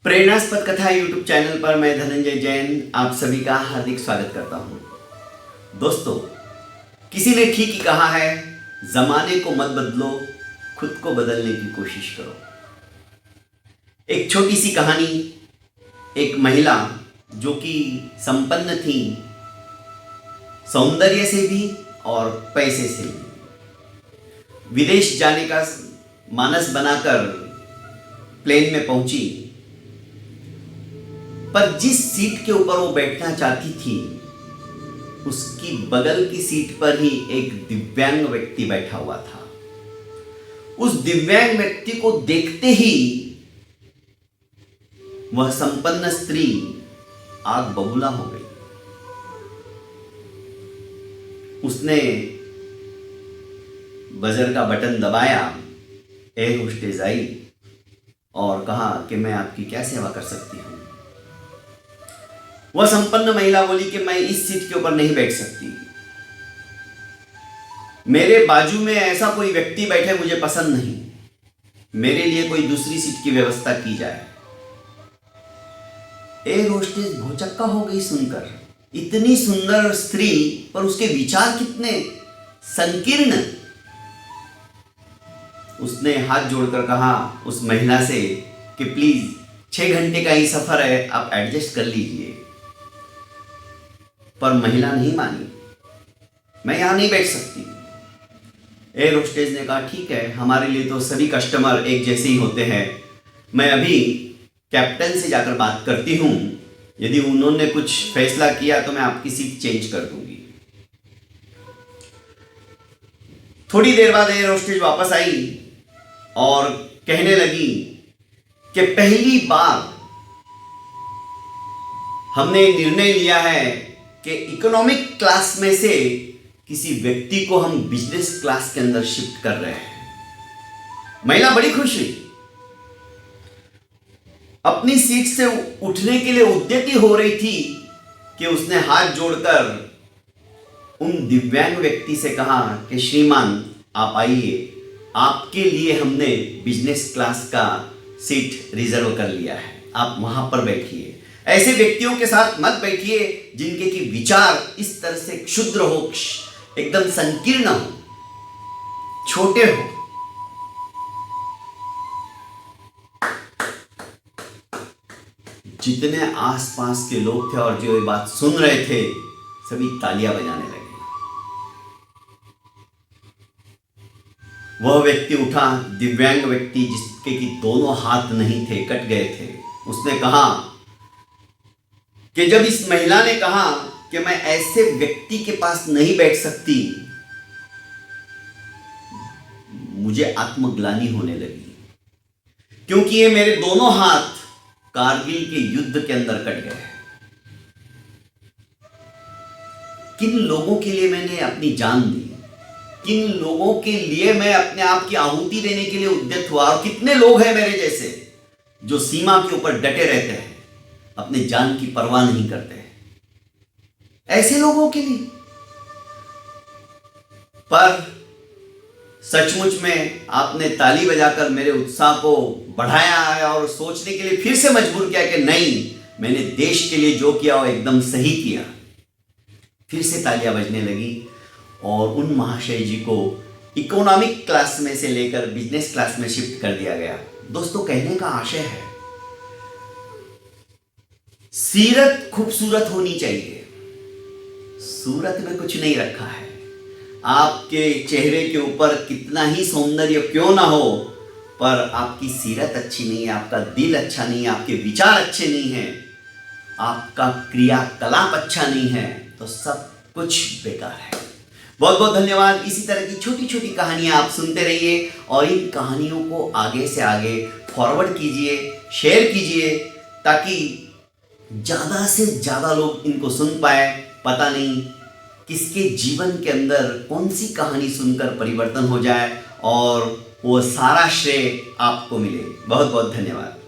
प्रेरणास्पद कथा YouTube channel पर मैं धनंजय जैन आप सभी का हार्दिक स्वागत करता हूं। दोस्तों, किसी ने ठीक ही कहा है, जमाने को मत बदलो, खुद को बदलने की कोशिश करो। एक छोटी सी कहानी। एक महिला जो कि संपन्न थी, सौंदर्य से भी और पैसे से भी, विदेश जाने का मानस बनाकर प्लेन में पहुंची, पर जिस सीट के ऊपर वो बैठना चाहती थी उसकी बगल की सीट पर ही एक दिव्यांग व्यक्ति बैठा हुआ था। उस दिव्यांग व्यक्ति को देखते ही वह संपन्न स्त्री आग बबूला हो गई। उसने बजर का बटन दबाया, एयर होस्टेस आई और कहा कि मैं आपकी क्या सेवा कर सकती हूं। वह संपन्न महिला बोली कि मैं इस सीट के ऊपर नहीं बैठ सकती, मेरे बाजू में ऐसा कोई व्यक्ति बैठे मुझे पसंद नहीं, मेरे लिए कोई दूसरी सीट की व्यवस्था की जाए। एयर होस्टेस भौचक्का हो गई सुनकर। इतनी सुंदर स्त्री पर उसके विचार कितने संकीर्ण। उसने हाथ जोड़कर कहा उस महिला से कि प्लीज 6 घंटे का ही सफर है, आप एडजस्ट कर लीजिए। पर महिला नहीं मानी, मैं यहां नहीं बैठ सकती। एयर होस्टेस ने कहा ठीक है, हमारे लिए तो सभी कस्टमर एक जैसे ही होते हैं, मैं अभी कैप्टन से जाकर बात करती हूं, यदि उन्होंने कुछ फैसला किया तो मैं आपकी सीट चेंज कर दूंगी। थोड़ी देर बाद एयर होस्टेस वापस आई और कहने लगी कि पहली बार हमने निर्णय लिया है कि इकोनॉमिक क्लास में से किसी व्यक्ति को हम बिजनेस क्लास के अंदर शिफ्ट कर रहे हैं। महिला बड़ी खुश हुई, अपनी सीट से उठने के लिए उद्यती हो रही थी कि उसने हाथ जोड़कर उन दिव्यांग व्यक्ति से कहा कि श्रीमान आप आइए, आपके लिए हमने बिजनेस क्लास का सीट रिजर्व कर लिया है, आप वहां पर बैठिए। ऐसे व्यक्तियों के साथ मत बैठिए जिनके की विचार इस तरह से क्षुद्र हो, एकदम संकीर्ण हो, छोटे हो। जितने आसपास के लोग थे और जो ये बात सुन रहे थे, सभी तालियां बजाने लगे। वह व्यक्ति उठा, दिव्यांग व्यक्ति जिसके कि दोनों हाथ नहीं थे, कट गए थे। उसने कहा कि जब इस महिला ने कहा कि मैं ऐसे व्यक्ति के पास नहीं बैठ सकती, मुझे आत्मग्लानि होने लगी, क्योंकि ये मेरे दोनों हाथ कारगिल के युद्ध के अंदर कट गए। किन लोगों के लिए मैंने अपनी जान दी, किन लोगों के लिए मैं अपने आप की आहुति देने के लिए उद्यत हुआ, और कितने लोग हैं मेरे जैसे जो सीमा के ऊपर डटे रहते हैं, अपने जान की परवाह नहीं करते हैं। ऐसे लोगों के लिए पर सचमुच में आपने ताली बजाकर मेरे उत्साह को बढ़ाया है और सोचने के लिए फिर से मजबूर किया कि नहीं, मैंने देश के लिए जो किया वो एकदम सही किया। फिर से तालियां बजने लगी और उन महाशय जी को इकोनॉमिक क्लास में से लेकर बिजनेस क्लास में शिफ्ट कर दिया गया। दोस्तों, कहने का आशय है, सीरत खूबसूरत होनी चाहिए, सूरत में कुछ नहीं रखा है। आपके चेहरे के ऊपर कितना ही सौंदर्य क्यों ना हो, पर आपकी सीरत अच्छी नहीं है, आपका दिल अच्छा नहीं है, आपके विचार अच्छे नहीं हैं, आपका क्रियाकलाप अच्छा नहीं है, तो सब कुछ बेकार है। बहुत बहुत धन्यवाद। इसी तरह की छोटी छोटी कहानियां आप सुनते रहिए और इन कहानियों को आगे से आगे फॉरवर्ड कीजिए, शेयर कीजिए, ताकि ज़्यादा से ज़्यादा लोग इनको सुन पाए। पता नहीं किसके जीवन के अंदर कौन सी कहानी सुनकर परिवर्तन हो जाए और वो सारा श्रेय आपको मिले। बहुत बहुत धन्यवाद।